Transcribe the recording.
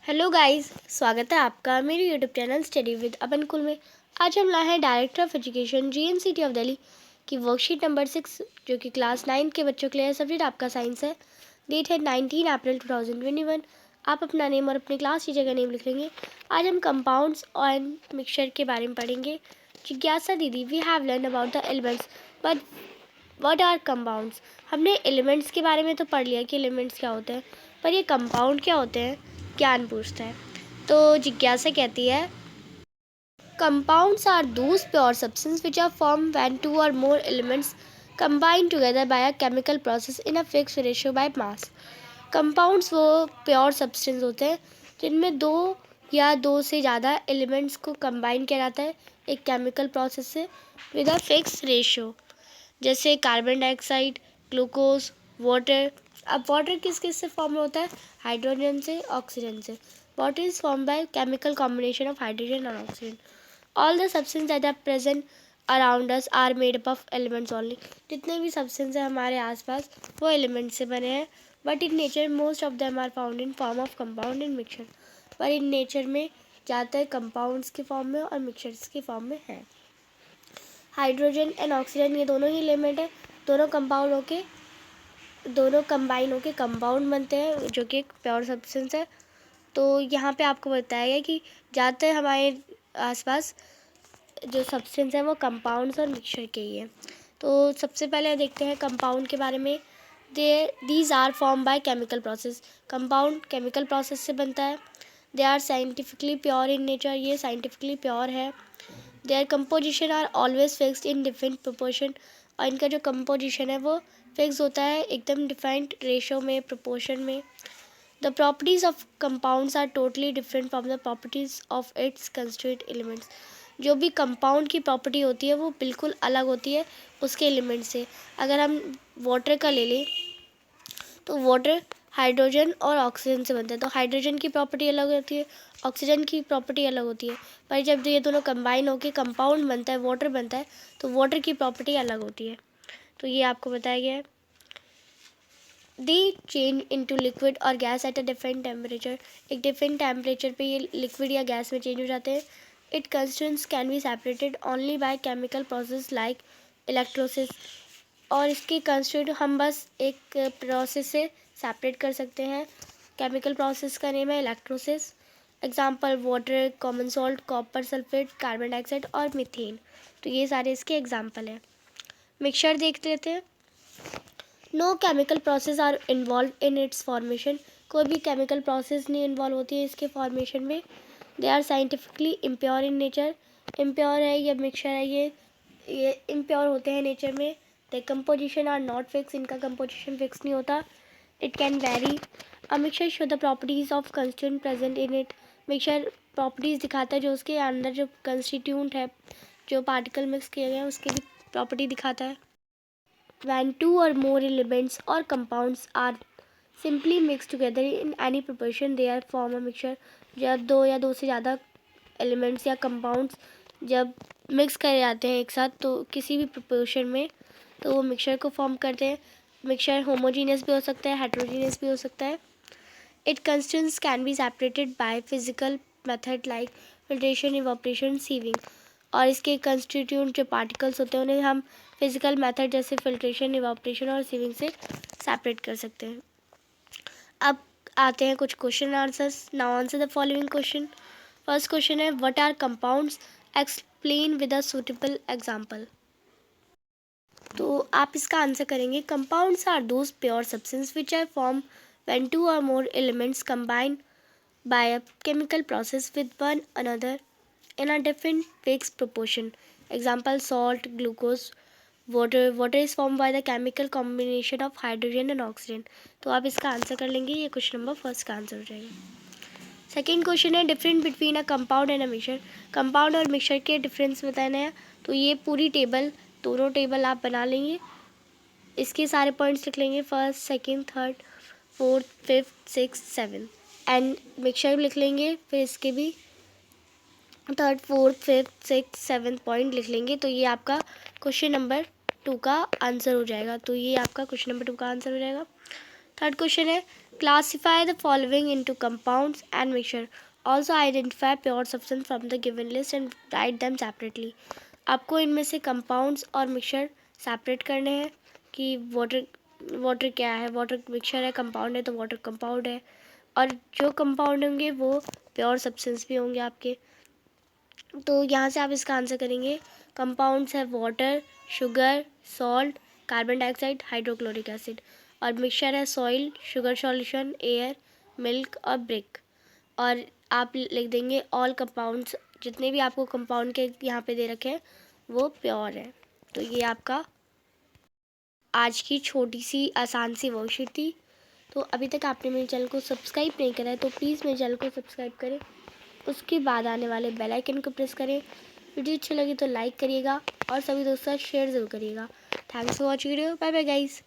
Hello guys, स्वागत है आपका मेरे यूट्यूब चैनल स्टडी विद अपन कुल में। आज हम लाए हैं director of education GNCT of Delhi की वर्कशीट नंबर 6 जो कि क्लास 9 के बच्चों के लिए है। सब्जेक्ट आपका साइंस है। डेट है 19 अप्रैल 2021। आप अपना नेम और अपनी क्लास टीचर का नेम लिख लेंगे। आज हम कंपाउंड्स और मिक्सचर के बारे में पढ़ेंगे। जिज्ञासा दीदी, we have learn about the elements but what are compounds. हमने एलिमेंट्स के बारे में तो पढ़ लिया कि एलिमेंट्स क्या होते हैं, पर ये कंपाउंड क्या होते हैं, ज्ञान पूछता है। तो जिज्ञासा कहती है, compounds are those pure substance which are form when two or more elements combine together by a chemical process in a fixed ratio by mass। Compounds वो प्योर सब्सटेंस होते हैं जिनमें दो या दो से ज़्यादा एलिमेंट्स को कंबाइन किया जाता है एक केमिकल प्रोसेस से विद अ फिक्स रेशियो, जैसे कार्बन डाइऑक्साइड, ग्लूकोज, वाटर। अब वाटर किस किस से फॉर्म होता है? हाइड्रोजन से, ऑक्सीजन से। Water is form by chemical combination of hydrogen और oxygen. All the substance that are present around us are made up of elements only. जितने भी सब्सटेंस हैं हमारे आसपास वो एलिमेंट्स से बने हैं। But in nature most of them are found in form of compound in mixture. पर इन नेचर में ज़्यादातर कंपाउंड्स के फॉर्म में और मिक्सचर्स के फॉर्म में है। हाइड्रोजन एंड ऑक्सीजन ये दोनों ही एलिमेंट है। दोनों कंबाइन होके कंपाउंड बनते हैं जो कि एक प्योर सब्सटेंस है। तो यहाँ पे आपको बताया गया कि ज़्यादातर हमारे आसपास जो सब्सटेंस है वो कंपाउंड्स और मिक्सचर के ही है। तो सबसे पहले देखते हैं कंपाउंड के बारे में। These are form by chemical process. Compound chemical process से बनता है। They are scientifically pure in nature. ये साइंटिफिकली प्योर है। Their composition are always fixed in different proportion. और इनका जो कंपोजिशन है वो फिक्स होता है एकदम डिफाइंड रेशो में, प्रोपोर्शन में। The properties of compounds are totally different from the properties of its constituent elements. जो भी कंपाउंड की प्रॉपर्टी होती है वो बिल्कुल अलग होती है उसके एलिमेंट से। अगर हम वाटर का ले लें तो वाटर हाइड्रोजन और ऑक्सीजन से बनता है। तो हाइड्रोजन की प्रॉपर्टी अलग होती है, ऑक्सीजन की प्रॉपर्टी अलग होती है। पर जब ये दोनों कंबाइन होकर कंपाउंड बनता है, वाटर बनता है, तो वाटर की प्रॉपर्टी अलग होती है। तो ये आपको बताया गया है। दे चेंज इनटू लिक्विड और gas at a different temperature. एक डिफरेंट टेम्परेचर पे ये लिक्विड या गैस में चेंज हो जाते हैं। It constituents can be separated only by chemical process like electrolysis. और इसके कंस्टिट्यूट हम बस एक प्रोसेस से सेपरेट कर सकते हैं। केमिकल प्रोसेस का नेम है electrolysis. Example water, common salt, copper sulphate, carbon dioxide और मीथेन। तो ये सारे इसके एग्जाम्पल हैं। मिक्सचर देख लेते हैं। No chemical process are involve in its formation. कोई भी केमिकल प्रोसेस नहीं इन्वॉल्व होती है इसके फॉर्मेशन में। They are scientifically impure in nature. Impure है ये मिक्सचर है, ये इम्प्योर होते हैं नेचर में। The composition are not fix. इनका कंपोजिशन फिक्स नहीं होता। It can vary. A mixture show the properties of constituent present in it. Mixture properties दिखाता है जो उसके अंदर जो कंस्टिट्यूएंट है, जो पार्टिकल मिक्स किए गए हैं उसकी भी प्रॉपर्टी दिखाता है। When two or more elements or compounds are simply mixed together in any proportion they are form a mixture। जब दो या दो से ज़्यादा एलिमेंट्स या कंपाउंड्स जब मिक्स करे जाते हैं एक साथ तो किसी भी प्रोपोर्शन में, तो वो मिक्सचर को फॉर्म करते हैं। मिक्सचर होमोजीनियस भी हो सकता है, हेट्रोजीनियस भी हो सकता है। It constituents can be separated by physical method like filtration, evaporation, sieving. और इसके कंस्टिट्यूएंट जो पार्टिकल्स होते हैं उन्हें हम फिजिकल मेथड जैसे फिल्ट्रेशन, इवापोरेशन और सीविंग से सेपरेट कर सकते हैं। अब आते हैं कुछ question answers. Now answer the following question. First question है, what are compounds, explain with a suitable example. तो आप इसका आंसर करेंगे, compounds are those pure substance which are form when two or more elements combine by a chemical process with one another in a different fixed proportion. Example, salt, glucose, water. Water is formed by the chemical combination of hydrogen and oxygen। तो आप इसका answer कर लेंगे। ये question number first का answer हो जाएगा। Second question है, different between a compound and a mixture. Compound और मिक्सचर के डिफरेंस बताना है। तो ये पूरी टेबल, दोनों टेबल आप बना लेंगे। इसके सारे पॉइंट्स लिख लेंगे, first, second, third, fourth, fifth, six, seven. And mixture लिख लेंगे, फिर इसके भी third, fourth, fifth, six, seven point लिख लेंगे। तो ये आपका क्वेश्चन नंबर 2 का आंसर हो जाएगा। तो ये आपका क्वेश्चन नंबर 2 का आंसर हो जाएगा। थर्ड क्वेश्चन है, Classify the following into compounds and mixture. Also identify pure substance from the given list and write them separately. आपको इनमें से कंपाउंड्स और मिक्सचर सेपरेट करने हैं कि वाटर क्या है, वाटर मिक्सचर है, कंपाउंड है तो वाटर कंपाउंड है, और जो कंपाउंड होंगे वो प्योर सब्सटेंस भी होंगे आपके। तो यहाँ से आप इसका आंसर करेंगे। कंपाउंड्स है water, sugar, salt, carbon dioxide, hydrochloric acid, और मिक्सचर है soil, sugar solution, air, milk और ब्रिक। और आप लिख देंगे ऑल कंपाउंड्स, जितने भी आपको कंपाउंड के यहाँ पे दे रखे हैं वो प्योर है। तो ये आपका आज की छोटी सी आसान सी वर्कशीट थी। तो अभी तक आपने मेरे चैनल को सब्सक्राइब नहीं करा है तो प्लीज़ मेरे चैनल को सब्सक्राइब करें, उसके बाद आने वाले बेल आइकन को प्रेस करें। वीडियो अच्छी लगी तो लाइक करिएगा और सभी दोस्तों के साथ शेयर ज़रूर करिएगा। Thanks for watching video. Bye bye guys.